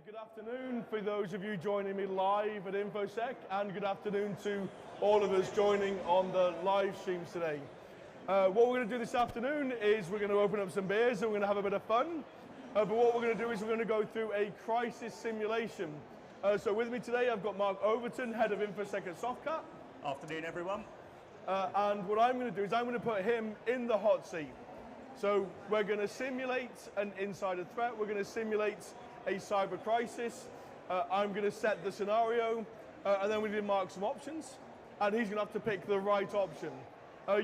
Good afternoon for those of you joining me live at InfoSec, and good afternoon to all of us joining on the live streams today. What we're going to do this afternoon is we're going to open up some beers and we're going to have a bit of fun. But what we're going to do is we're going to go through a crisis simulation. So with me today I've got Mark Overton, head of InfoSec at Softcat. Afternoon, everyone. And what I'm going to do is I'm going to put him in the hot seat. So we're going to simulate an insider threat. We're going to simulate a cyber crisis. I'm going to set the scenario, and then we're going to mark some options, and he's going to have to pick the right option.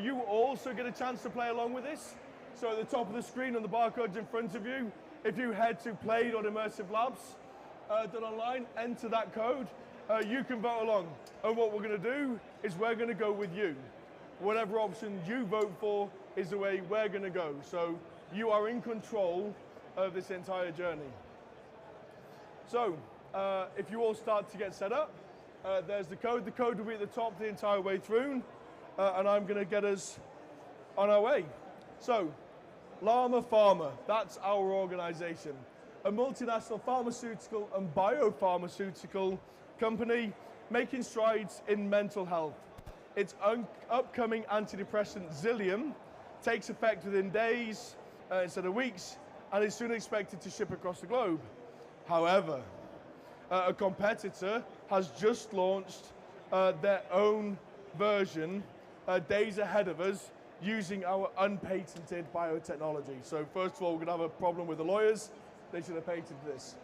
You also get a chance to play along with this. So at the top of the screen on the barcodes in front of you, if you head to play.immersive labs.online, enter that code, you can vote along. And what we're going to do is we're going to go with you. Whatever option you vote for is the way we're going to go. So you are in control of this entire journey. So if you all start to get set up, there's the code. The code will be at the top the entire way through, and I'm going to get us on our way. So Pharma, that's our organization, a multinational pharmaceutical and biopharmaceutical company making strides in mental health. Its upcoming antidepressant Xilium takes effect within days instead of weeks, and is soon expected to ship across the globe. However, a competitor has just launched their own version days ahead of us using our unpatented biotechnology. So first of all, we're going to have a problem with the lawyers. They should have patented this.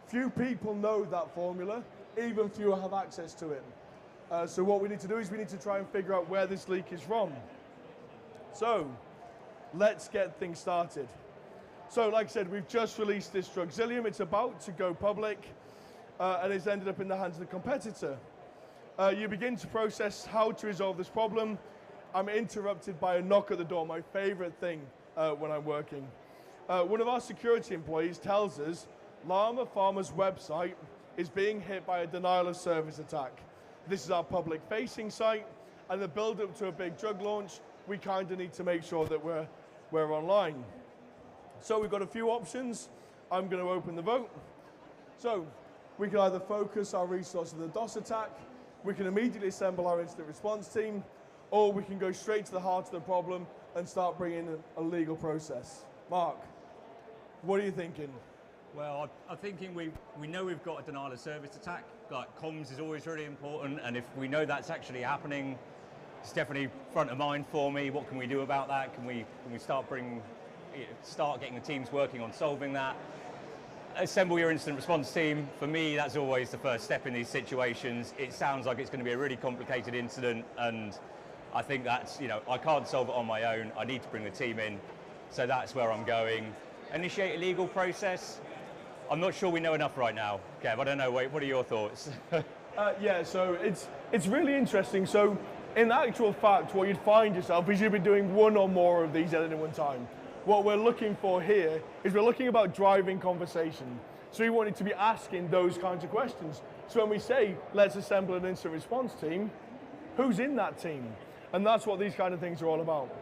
Few people know that formula, even fewer have access to it. So what we need to do is we need to try and figure out where this leak is from. So let's get things started. So like I said, we've just released this drug Xilium. It's about to go public, and it's ended up in the hands of the competitor. You begin to process how to resolve this problem. I'm interrupted by a knock at the door, my favorite thing when I'm working. One of our security employees tells us Pharma's website is being hit by a denial of service attack. This is our public facing site, and the build up to a big drug launch, we kind of need to make sure that we're online. So we've got a few options. I'm going to open the vote. So we can either focus our resources on the DOS attack, we can immediately assemble our incident response team, or we can go straight to the heart of the problem and start bringing in a legal process. Mark, what are you thinking? Well, I'm thinking we know we've got a denial of service attack. Like, comms is always really important, and if we know that's actually happening, it's definitely front of mind for me. What can we do about that? Can we start getting the teams working on solving that? Assemble your incident response team. For me, that's always the first step in these situations. It sounds like it's going to be a really complicated incident, and I think that's, I can't solve it on my own. I need to bring the team in. So that's where I'm going. Initiate a legal process. I'm not sure we know enough right now. Kev, I don't know, what are your thoughts? Yeah, so it's really interesting. So in actual fact, what you'd find yourself is you'd be doing one or more of these at any one time. What we're looking for here is we're looking about driving conversation. So we wanted to be asking those kinds of questions. So when we say, let's assemble an incident response team, who's in that team? And that's what these kind of things are all about.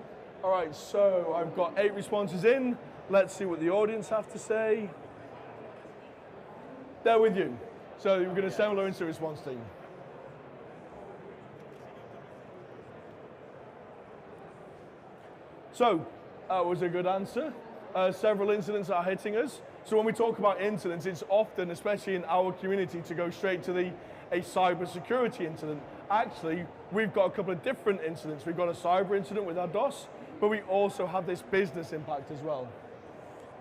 All right, so I've got 8 responses in. Let's see what the audience have to say. They're with you. So we're going to assemble our incident response team. So that was a good answer. Several incidents are hitting us. So when we talk about incidents, it's often, especially in our community, to go straight to a cybersecurity incident. Actually, we've got a couple of different incidents. We've got a cyber incident with our DOS, but we also have this business impact as well.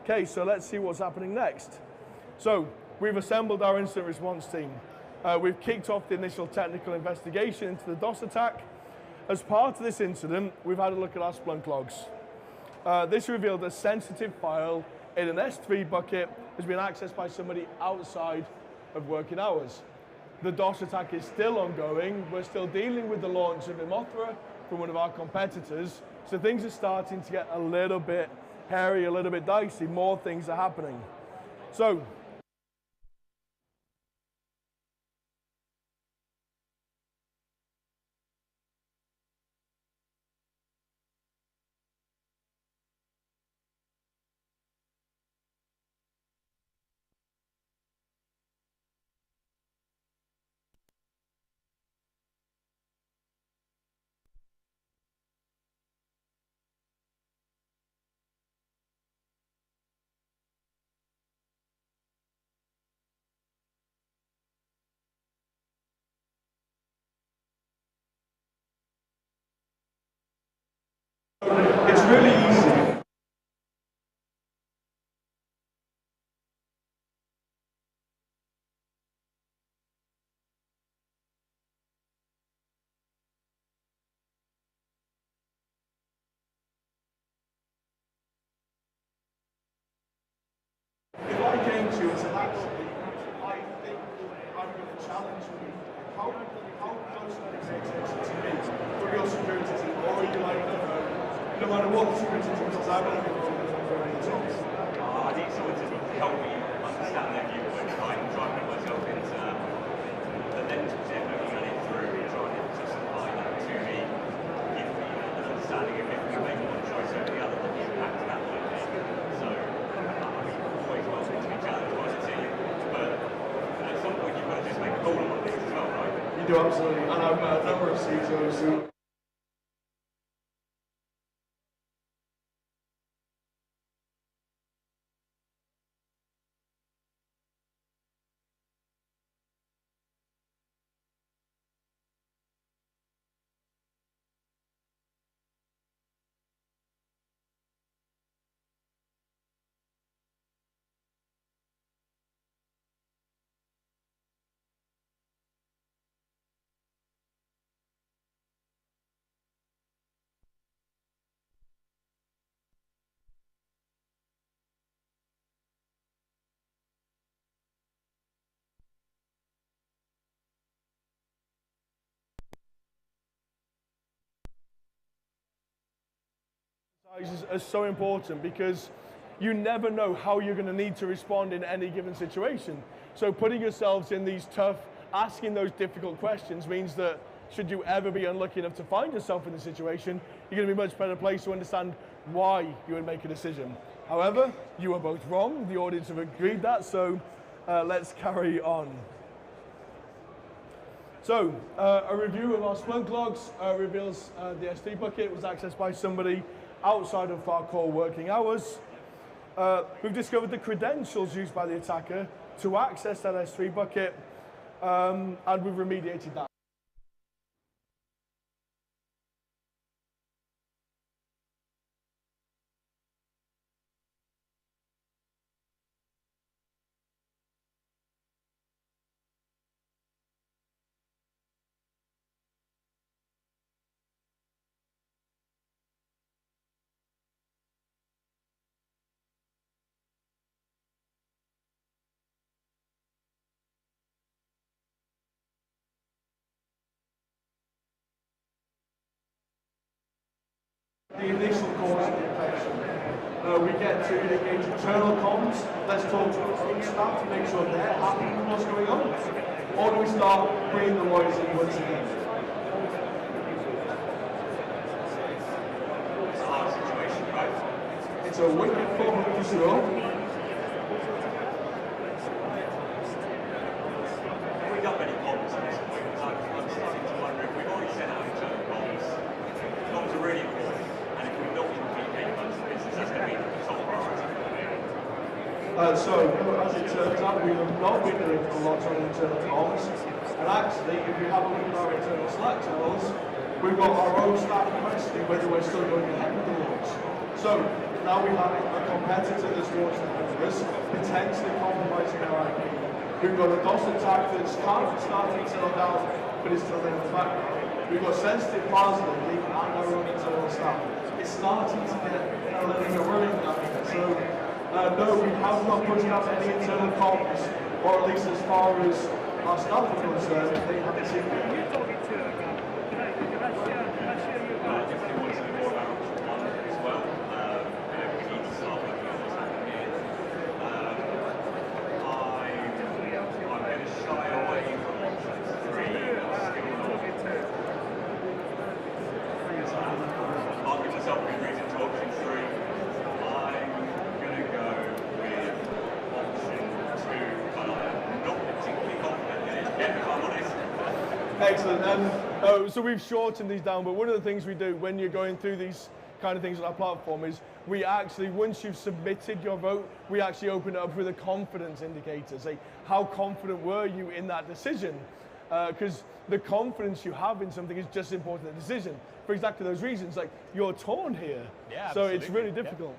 Okay, so let's see what's happening next. So we've assembled our incident response team. We've kicked off the initial technical investigation into the DOS attack. As part of this incident, we've had a look at our Splunk logs. This revealed a sensitive file in an S3 bucket has been accessed by somebody outside of working hours. The DOS attack is still ongoing. We're still dealing with the launch of Immersive from one of our competitors. So things are starting to get a little bit hairy, a little bit dicey. More things are happening. So I came to you and said, actually, I think I'm going to challenge you. How close are you paying attention to me from your security team? Or are you like, no matter what the security team says, I'm going to go for any talks? I need someone to help me understand their viewpoint, try and put myself into the lenses they're looking at it through, and trying to justify that to me, give me an understanding of if we make one choice over the other, what the impact of that might be. So, always welcome to be challenged by the team, but at some point you've got to just make a call on things as well, right? You do, absolutely. And I've met a number of CISOs who are so important because you never know how you're going to need to respond in any given situation. So putting yourselves in these tough, asking those difficult questions means that should you ever be unlucky enough to find yourself in a situation, you're going to be much better placed to understand why you would make a decision. However, you are both wrong. The audience have agreed that, so let's carry on. So, a review of our Splunk logs reveals the S3 bucket was accessed by somebody outside of our core working hours. We've discovered the credentials used by the attacker to access that S3 bucket, and we've remediated that. The initial cause of the infection. We get to engage internal comms. Let's talk to our own staff to make sure they're happy with what's going on. Or do we start bringing the lawyers in once again? It's a hard situation, right? It's a wicked problem to solve. Have we got many comms at this point? I'm starting to wonder if we've already sent out internal comms. Comms are really important, and if we've not been communicating amongst the business, that's going to be the top priority. So, as it turns out, we have not been doing a lot on internal comms. And actually, if you have a look at our internal Slack channels, we've got our own staff questioning whether we're still going ahead with the launch. So, now we have a competitor that's launched ahead of us, potentially compromising our IP. We've got a DOS attack that's can't start to settle down, but it's still in the background. We've got sensitive files that are leaking and our own internal staff. It's starting to get a little bit worrying now. So, no, we have not put out any internal comms, or at least as far as our staff are concerned, they haven't seen it. Excellent. So we've shortened these down, but one of the things we do when you're going through these kind of things on our platform is we actually, once you've submitted your vote, we actually open it up with a confidence indicator. Say, how confident were you in that decision? Because the confidence you have in something is just as important as the decision. For exactly those reasons, like you're torn here. Yeah, so it's really difficult.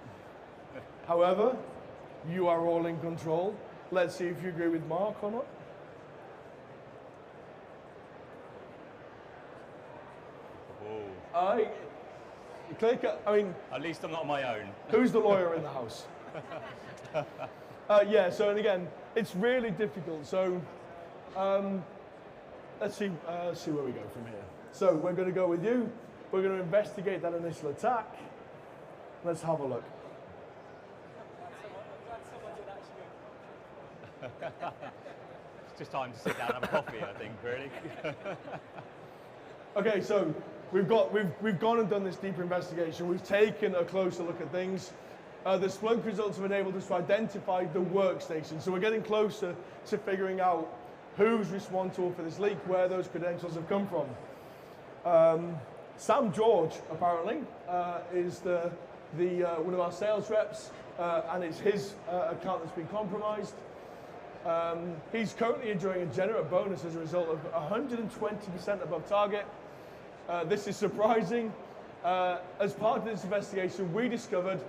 Yeah. However, you are all in control. Let's see if you agree with Mark or not. Click. I mean, at least I'm not on my own. Who's the lawyer in the house? Yeah, so and again, it's really difficult. So let's see where we go from here. So we're going to go with you. We're going to investigate that initial attack. Let's have a look. It's just time to sit down and have a coffee, I think, really. Okay, so we've gone and done this deeper investigation. We've taken a closer look at things. The Splunk results have enabled us to identify the workstation. So we're getting closer to figuring out who's responsible for this leak, where those credentials have come from. Sam George, apparently, is one of our sales reps, and it's his account that's been compromised. He's currently enjoying a generate bonus as a result of 120% above target. This is surprising. As part of this investigation, we discovered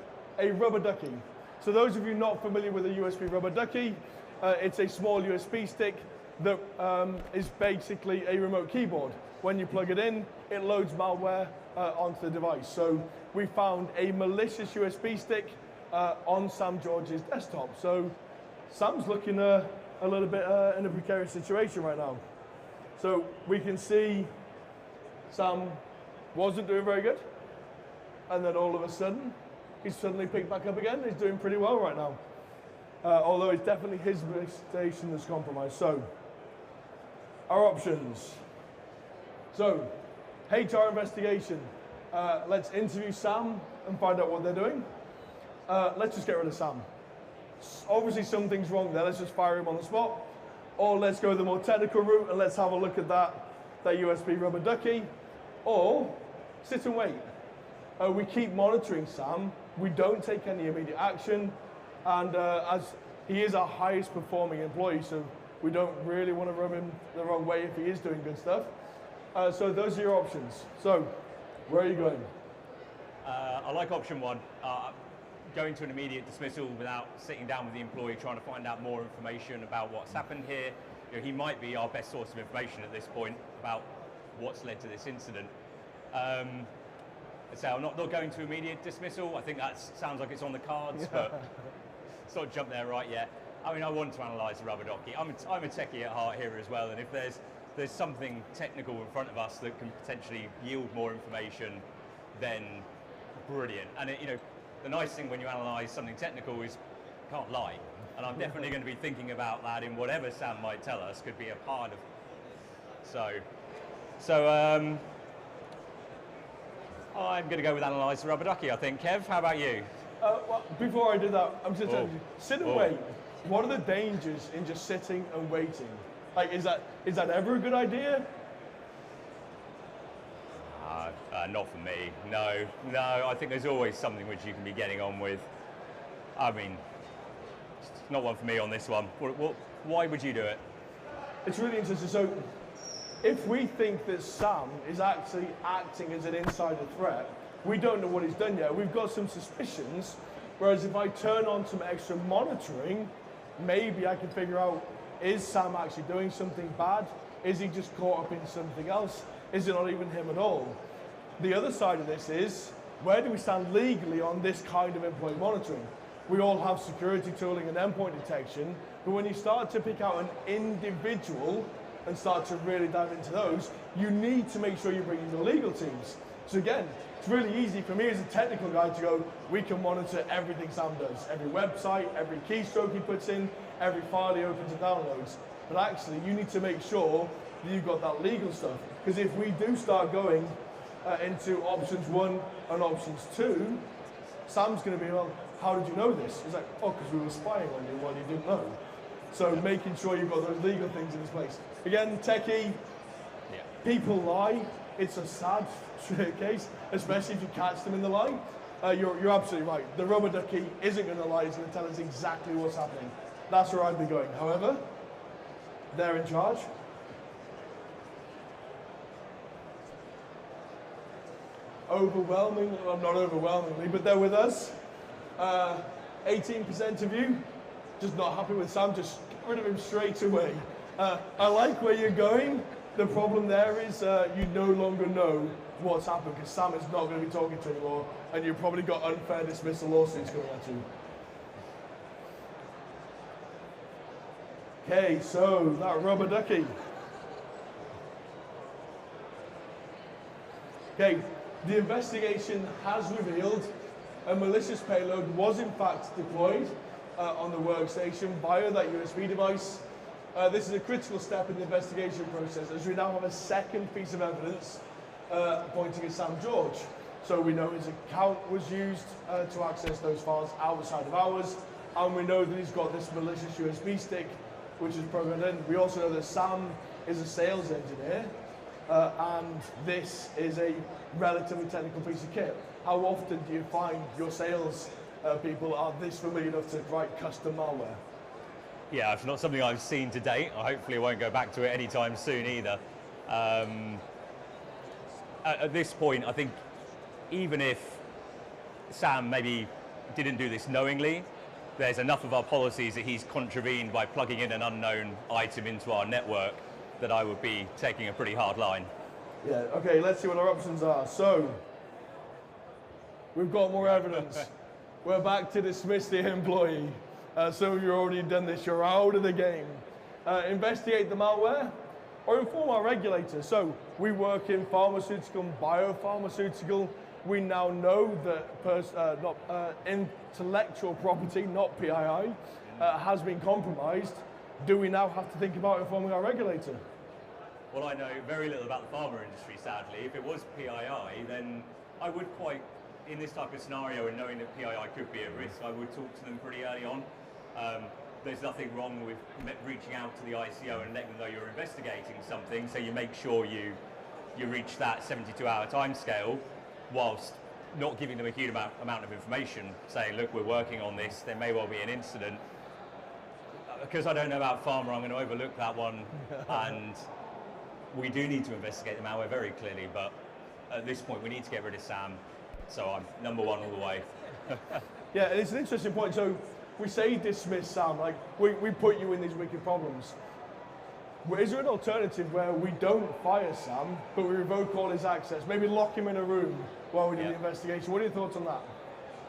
a rubber ducky. So those of you not familiar with a USB rubber ducky, it's a small USB stick that is basically a remote keyboard. When you plug it in, it loads malware onto the device. So we found a malicious USB stick on Sam George's desktop. So Sam's looking a little bit in a precarious situation right now. So we can see Sam wasn't doing very good, and then all of a sudden, he's suddenly picked back up again. He's doing pretty well right now. Although it's definitely his station that's compromised. So, our options. So, HR investigation. Let's interview Sam and find out what they're doing. Let's just get rid of Sam. Obviously something's wrong there. Let's just fire him on the spot. Or let's go the more technical route and let's have a look at that USB rubber ducky. Or sit and wait. We keep monitoring Sam. We don't take any immediate action. And as he is our highest performing employee, so we don't really want to rub him the wrong way if he is doing good stuff. So those are your options. So where are you going? I like option one. Going to an immediate dismissal without sitting down with the employee, trying to find out more information about what's happened here. You know, he might be our best source of information at this point about what's led to this incident. So I'm not going to immediate dismissal. I think that sounds like it's on the cards, but sort of jump there right yet. I mean, I want to analyse the rubber ducky. I'm a techie at heart here as well, and if there's something technical in front of us that can potentially yield more information, then brilliant. And you know, the nice thing when you analyse something technical is you can't lie. And I'm definitely going to be thinking about that in whatever Sam might tell us could be a part of. So I'm going to go with analyse the rubber ducky, I think. Kev, how about you? Well, before I do that, I'm just telling you, sit and wait. What are the dangers in just sitting and waiting? Like, is that ever a good idea? Not for me. No. I think there's always something which you can be getting on with. I mean, it's not one for me on this one. Why would you do it? It's really interesting. So, if we think that Sam is actually acting as an insider threat, we don't know what he's done yet. We've got some suspicions. Whereas if I turn on some extra monitoring, maybe I can figure out, is Sam actually doing something bad? Is he just caught up in something else? Is it not even him at all? The other side of this is, where do we stand legally on this kind of employee monitoring? We all have security tooling and endpoint detection, but when you start to pick out an individual and start to really dive into those, you need to make sure you bring in your legal teams. So again, it's really easy for me as a technical guy to go, we can monitor everything Sam does, every website, every keystroke he puts in, every file he opens and downloads. But actually, you need to make sure that you've got that legal stuff. Because if we do start going into options 1 and options 2, Sam's going to be, well, how did you know this? It's like, oh, because we were spying on you while you didn't know. So making sure you've got those legal things in place. Again, techie, people lie. It's a sad case, especially if you catch them in the lie. You're absolutely right. The rubber ducky isn't going to lie. It's going to tell us exactly what's happening. That's where I'd be going. However, they're in charge. Overwhelming, well, not overwhelmingly, but they're with us. 18% of you just not happy with Sam, just get rid of him straight away. I like where you're going. The problem there is you no longer know what's happened because Sam is not going to be talking to you anymore, and you've probably got unfair dismissal lawsuits coming at you. Okay, so that rubber ducky. Okay, the investigation has revealed a malicious payload was in fact deployed on the workstation via that USB device. This is a critical step in the investigation process, as we now have a second piece of evidence pointing at Sam George. So we know his account was used to access those files outside of ours, and we know that he's got this malicious USB stick which is programmed in. We also know that Sam is a sales engineer, and this is a relatively technical piece of kit. How often do you find your sales people are this familiar enough to write custom malware? Yeah, it's not something I've seen to date. Hopefully I won't go back to it anytime soon either. At this point, I think even if Sam maybe didn't do this knowingly, there's enough of our policies that he's contravened by plugging in an unknown item into our network that I would be taking a pretty hard line. Yeah, okay, let's see what our options are. So, we've got more evidence. We're back to dismiss the employee. Some of you already done this, you're out of the game. Investigate the malware or inform our regulator. So, we work in pharmaceutical and biopharmaceutical. We now know that intellectual property, not PII, has been compromised. Do we now have to think about informing our regulator? Well, I know very little about the pharma industry, sadly. If it was PII, then I would quite, in this type of scenario and knowing that PII could be a risk, I would talk to them pretty early on. There's nothing wrong with reaching out to the ICO and letting them know you're investigating something, so you make sure you reach that 72-hour timescale, whilst not giving them a huge amount of information, saying, look, we're working on this, there may well be an incident. Because I don't know about Pharma, I'm going to overlook that one, and we do need to investigate the malware very clearly, but at this point we need to get rid of Sam, so I'm number one all the way. Yeah, and it's an interesting point. So we say dismiss Sam, like we put you in these wicked problems. Is there an alternative where we don't fire Sam, but we revoke all his access, maybe lock him in a room while we do the investigation? What are your thoughts on that?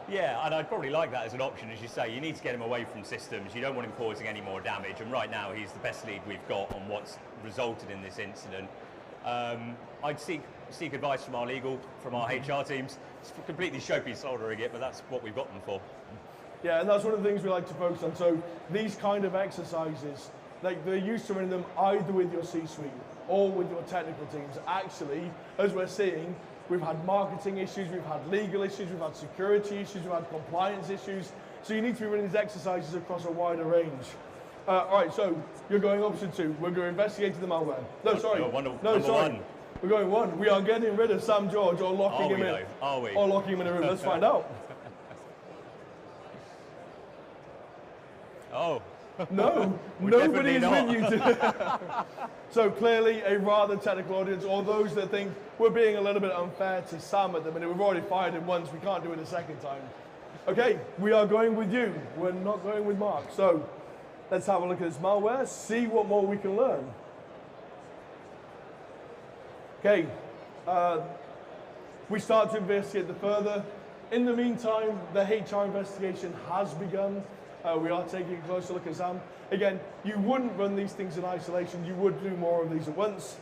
Yeah, and I'd probably like that as an option. As you say, you need to get him away from systems. You don't want him causing any more damage, and right now he's the best lead we've got on what's resulted in this incident. I'd seek advice from our legal, from our HR teams. It's completely showpiece soldering it, but that's what we've got them for. Yeah, and that's one of the things we like to focus on. So these kind of exercises, like they're used to running them either with your C-suite or with your technical teams. Actually, as we're seeing, we've had marketing issues, we've had legal issues, we've had security issues, we've had compliance issues. So you need to be running these exercises across a wider range. All right, so you're going option two. We're going to investigate the malware. No, sorry. No, sorry. One. We're going one. We are getting rid of Sam George or locking him in. Are we? Or locking him in a room. Let's find out. Oh. No, nobody is with you today. So clearly a rather technical audience, or those that think we're being a little bit unfair to Sam at the minute. We've already fired him once, we can't do it a second time. Okay, we are going with you. We're not going with Mark. So let's have a look at this malware, see what more we can learn. Okay, we start to investigate the further. In the meantime, the HR investigation has begun. We are taking a closer look at Sam. Again, you wouldn't run these things in isolation. You would do more of these at once.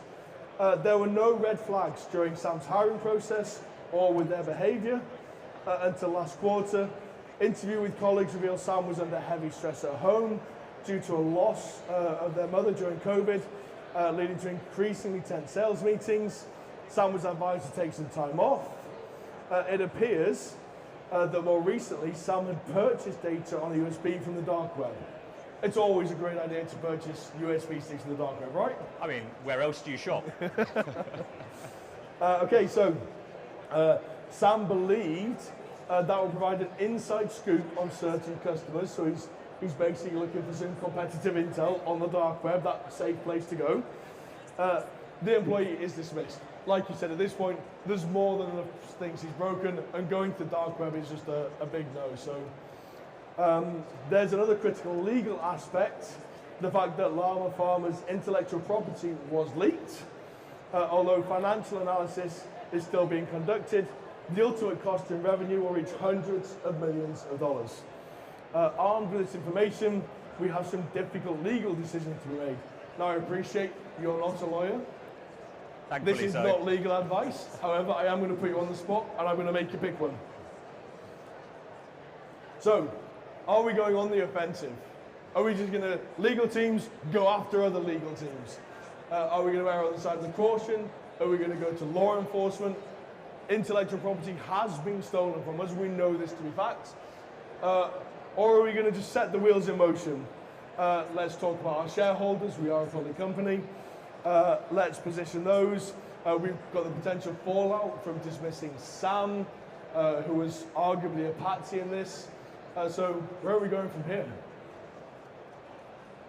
There were no red flags during Sam's hiring process or with their behavior until last quarter. Interview with colleagues revealed Sam was under heavy stress at home due to a loss of their mother during COVID, leading to increasingly tense sales meetings. Sam was advised to take some time off. It appears that more recently, Sam had purchased data on a USB from the dark web. It's always a great idea to purchase USB sticks from the dark web, right? I mean, where else do you shop? Okay, so Sam believed that would provide an inside scoop on certain customers. So he's basically looking for some competitive intel on the dark web, that's a safe place to go. The employee is dismissed. Like you said, at this point, there's more than enough things he's broken, and going to the dark web is just a big no. So there's another critical legal aspect, the fact that Llama Pharma's intellectual property was leaked. Although financial analysis is still being conducted, the ultimate cost in revenue will reach hundreds of millions of dollars. Armed with this information, we have some difficult legal decisions to be made. Now, I appreciate you're not a lawyer. Thankfully This is so. not legal advice. However, I am going to put you on the spot and I'm going to make you pick one. So, are we going on the offensive? Are we just going to, legal teams, go after other legal teams? Are we going to err on the side of the caution? Are we going to go to law enforcement? Intellectual property has been stolen from us. We know this to be fact. Or are we going to just set the wheels in motion? Let's talk about our shareholders. We are a public company. Let's position those. We've got the potential fallout from dismissing Sam, who was arguably a patsy in this. So where are we going from here?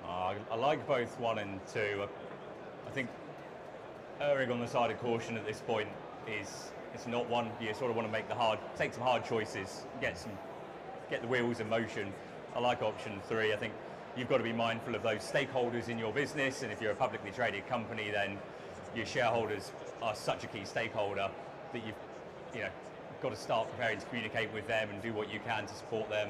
I like both 1 and 2. I think erring on the side of caution at this point is it's not one you sort of want to take some hard choices, get the wheels in motion. I like option 3. I think you've got to be mindful of those stakeholders in your business, and if you're a publicly traded company, then your shareholders are such a key stakeholder that you've got to start preparing to communicate with them and do what you can to support them.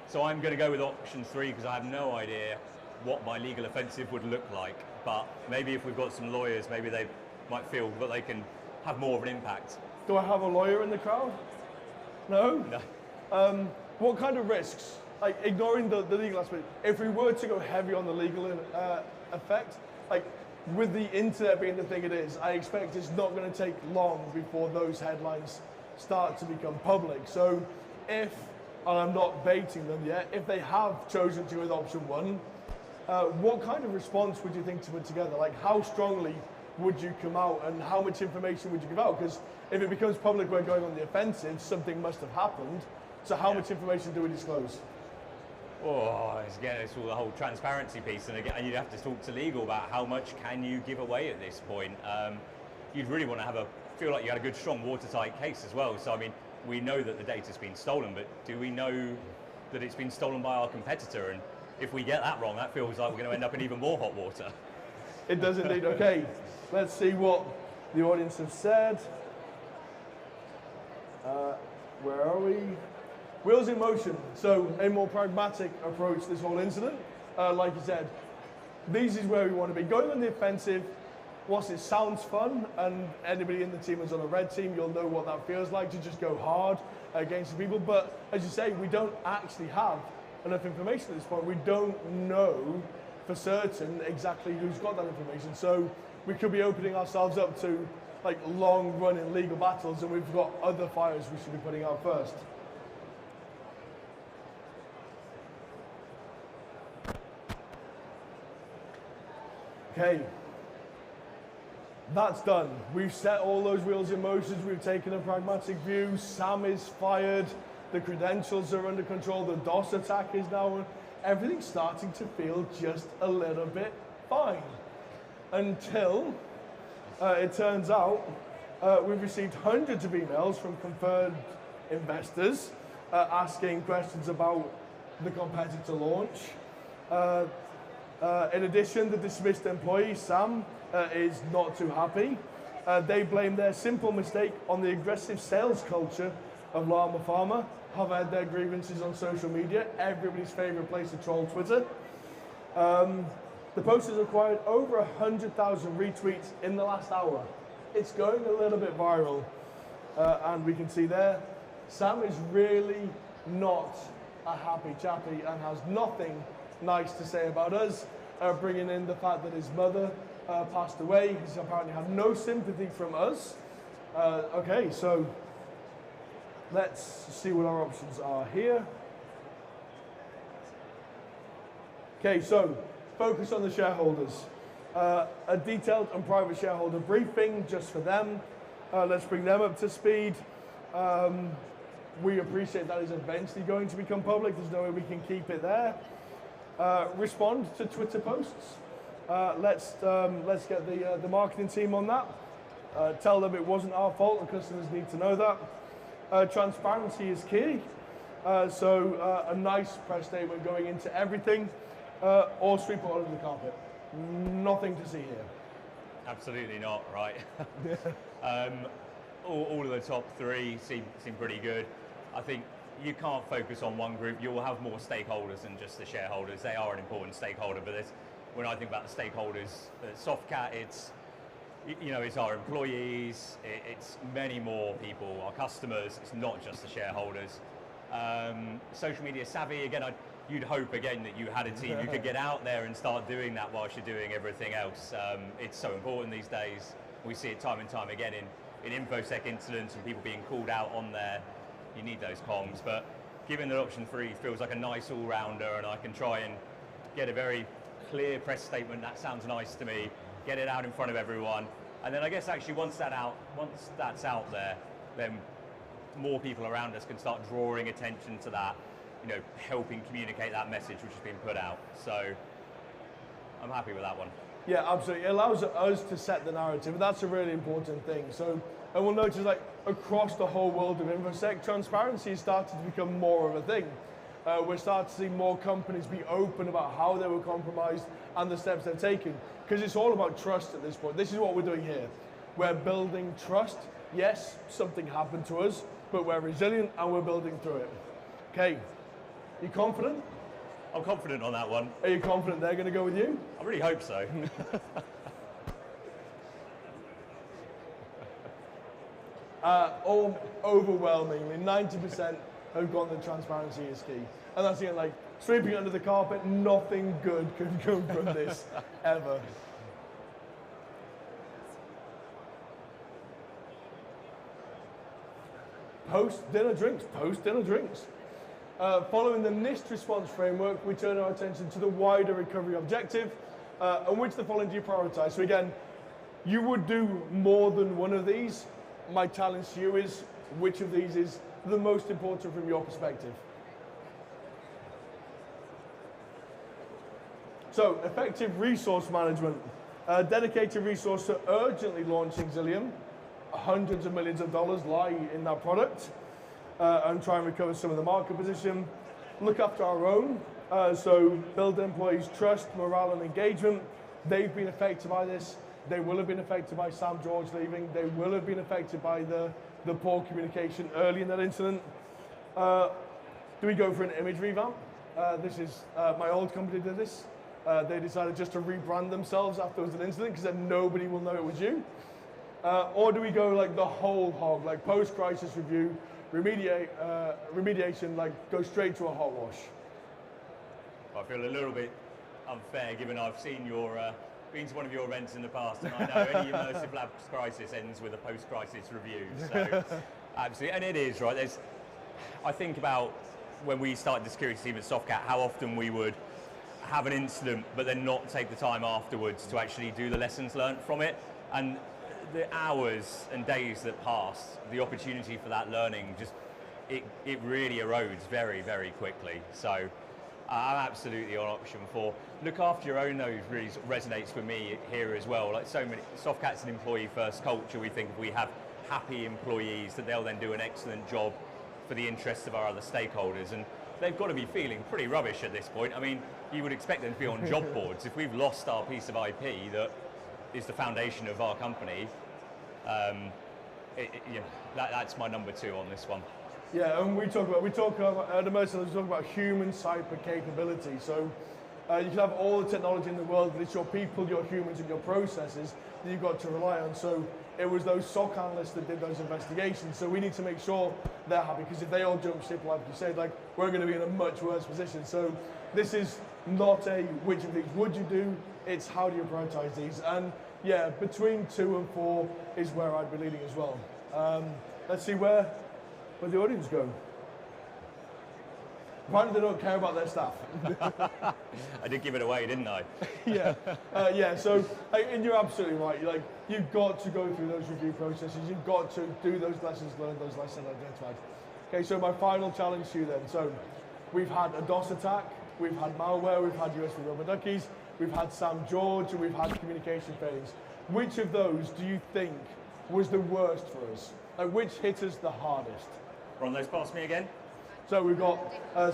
So I'm going to go with option 3 because I have no idea what my legal offensive would look like. But maybe if we've got some lawyers, maybe they might feel that they can have more of an impact. Do I have a lawyer in the crowd? No? No. What kind of risks? Like, ignoring the legal aspect, if we were to go heavy on the legal effect, like with the internet being the thing it is, I expect it's not going to take long before those headlines start to become public. So if, and I'm not baiting them yet, if they have chosen to go with option 1, what kind of response would you think to put together? Like, how strongly would you come out and how much information would you give out? Because if it becomes public we're going on the offensive, something must have happened. So how much information do we disclose? Oh, it's all the whole transparency piece, and again, you'd have to talk to legal about how much can you give away at this point. You'd really want to feel like you had a good, strong, watertight case as well. So, I mean, we know that the data's been stolen, but do we know that it's been stolen by our competitor? And if we get that wrong, that feels like we're going to end up in even more hot water. It does indeed. Okay, let's see what the audience have said. Where are we? Wheels in motion. So a more pragmatic approach to this whole incident. Like you said, this is where we want to be. Going on the offensive, whilst it sounds fun, and anybody in the team who's on a red team, you'll know what that feels like to just go hard against the people. But as you say, we don't actually have enough information at this point. We don't know for certain exactly who's got that information. So we could be opening ourselves up to like long running legal battles, and we've got other fires we should be putting out first. Okay, that's done. We've set all those wheels in motion. We've taken a pragmatic view. Sam is fired. The credentials are under control. The DOS attack is now. Everything's starting to feel just a little bit fine. Until it turns out we've received hundreds of emails from confirmed investors asking questions about the competitor launch. In addition, the dismissed employee, Sam, is not too happy. They blame their simple mistake on the aggressive sales culture of Pharma, have had their grievances on social media, everybody's favorite place to troll, Twitter. The post has acquired over 100,000 retweets in the last hour. It's going a little bit viral, and we can see there, Sam is really not a happy chappy and has nothing nice to say about us, bringing in the fact that his mother passed away. He's apparently had no sympathy from us. Okay, so let's see what our options are here. Okay, so focus on the shareholders. A detailed and private shareholder briefing just for them. Let's bring them up to speed. We appreciate that is eventually going to become public. There's no way we can keep it there. Respond to Twitter posts. Let's get the marketing team on that. Tell them it wasn't our fault. The customers need to know that. Transparency is key. So a nice press statement going into everything, or sweep it under the carpet. Nothing to see here. Absolutely not, right? all of the top three seem pretty good. I think you can't focus on one group. You will have more stakeholders than just the shareholders. They are an important stakeholder, but when I think about the stakeholders at Softcat, it's it's our employees, it's many more people, our customers. It's not just the shareholders. Social media savvy, again, you'd hope again that you had a team who could get out there and start doing that whilst you're doing everything else. It's so important these days. We see it time and time again in InfoSec incidents and people being called out on there. You need those comms, but given that option 3 feels like a nice all-rounder, and I can try and get a very clear press statement that sounds nice to me, get it out in front of everyone, and then I guess actually once that's out there, then more people around us can start drawing attention to that, helping communicate that message which has been put out. So I'm happy with that one. Yeah, absolutely. It allows us to set the narrative, and that's a really important thing. So, and we'll notice like across the whole world of InfoSec, transparency is starting to become more of a thing. We're starting to see more companies be open about how they were compromised and the steps they're taking, because it's all about trust at this point. This is what we're doing here. We're building trust. Yes, something happened to us, but we're resilient and we're building through it. Okay, you confident? I'm confident on that one. Are you confident they're going to go with you? I really hope so. Overwhelmingly, 90% have gone the transparency is key. And that's again, like sweeping under the carpet, nothing good could come from this, ever. Post-dinner drinks, post-dinner drinks. Following the NIST response framework, we turn our attention to the wider recovery objective, and which the following do you prioritize? So again, you would do more than one of these. My challenge to you is, which of these is the most important from your perspective? So, effective resource management. Dedicated resource to urgently launching Xilium. Hundreds of millions of dollars lie in that product. And try and recover some of the market position. Look after our own, so build employees' trust, morale and engagement. They've been affected by this. They will have been affected by Sam George leaving. They will have been affected by the poor communication early in that incident. Do we go for an image revamp? This is, my old company did this. They decided just to rebrand themselves after there was an incident because then nobody will know it was you. Or do we go like the whole hog, like post-crisis review, remediation, like go straight to a hot wash? I feel a little bit unfair given I've seen been to one of your events in the past, and I know any Immersive Labs crisis ends with a post-crisis review. So absolutely, and it is right. I think about when we started the security team at Softcat, how often we would have an incident but then not take the time afterwards to actually do the lessons learned from it, and the hours and days that pass, the opportunity for that learning it really erodes very, very quickly. So I'm absolutely on option 4. Look after your own, though, really resonates with me here as well. Like so many, Softcat's an employee-first culture. We think if we have happy employees, that they'll then do an excellent job for the interests of our other stakeholders. And they've got to be feeling pretty rubbish at this point. I mean, you would expect them to be on job boards. If we've lost our piece of IP that is the foundation of our company, that's my number 2 on this one. Yeah, and we talk about at Immersive, we talk about human cyber capability. So you can have all the technology in the world, but it's your people, your humans, and your processes that you've got to rely on. So it was those SOC analysts that did those investigations. So we need to make sure they're happy, because if they all jump ship, like you said, like we're going to be in a much worse position. So this is not a which of these would you do, it's how do you prioritize these. And yeah, between 2 and 4 is where I'd be leading as well. Let's see where the audience go. Apparently they don't care about their staff. I did give it away, didn't I? Yeah. So, and you're absolutely right. Like, you've got to go through those review processes. You've got to do those lessons learned, those lessons identified. Okay, so my final challenge to you then. So, we've had a DOS attack, we've had malware, we've had USB rubber duckies, we've had Sam George, and we've had communication failures. Which of those do you think was the worst for us? Like, which hit us the hardest? Run those past me again. So we've got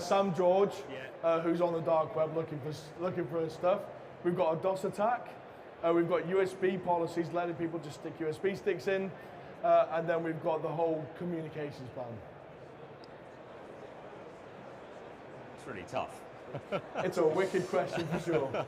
Sam George, who's on the dark web looking for his stuff. We've got a DOS attack. We've got USB policies letting people just stick USB sticks in, and then we've got the whole communications plan. It's really tough. It's a wicked question for sure.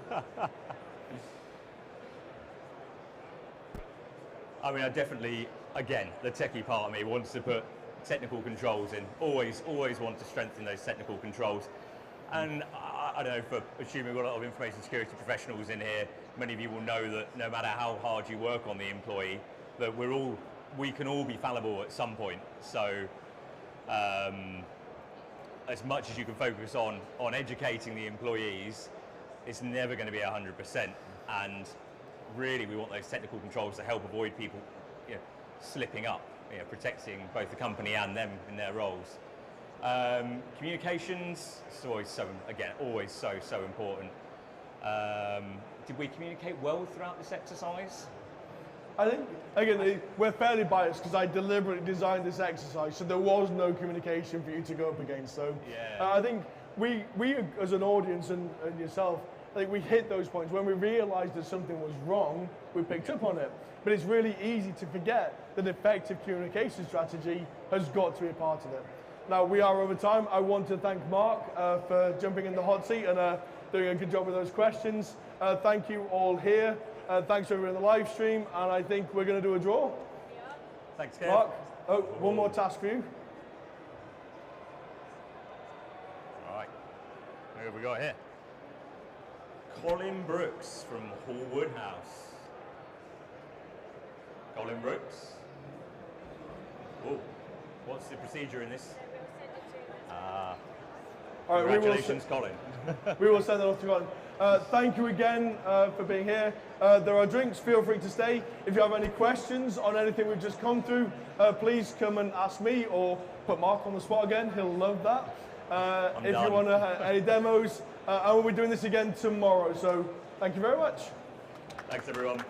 I mean, I definitely, again, the techie part of me wants to put technical controls in. Always want to strengthen those technical controls. And I don't know, for assuming we've got a lot of information security professionals in here, many of you will know that no matter how hard you work on the employee, that we can all be fallible at some point. So as much as you can focus on educating the employees, it's never going to be 100%. And really, we want those technical controls to help avoid people, slipping up, protecting both the company and them in their roles. Communications, it's always so important. Did we communicate well throughout this exercise? I think, again, we're fairly biased because I deliberately designed this exercise, so there was no communication for you to go up against. So I think we as an audience and yourself, I think we hit those points. When we realized that something was wrong, we picked up on it. But it's really easy to forget that effective communication strategy has got to be a part of it. Now, we are over time. I want to thank Mark for jumping in the hot seat and doing a good job with those questions. Thank you all here. Thanks everyone in the live stream. And I think we're going to do a draw. Yeah. Thanks, Kev. Mark, one more task for you. All right. Who have we got here? Colin Brooks from Hallwood House. Colin Brooks. Oh, what's the procedure in this? All right, congratulations, Colin. We will send that off to Colin. Thank you again for being here. There are drinks, feel free to stay. If you have any questions on anything we've just come through, please come and ask me or put Mark on the spot again. He'll love that. If you want any demos, and we'll be doing this again tomorrow. So thank you very much. Thanks, everyone.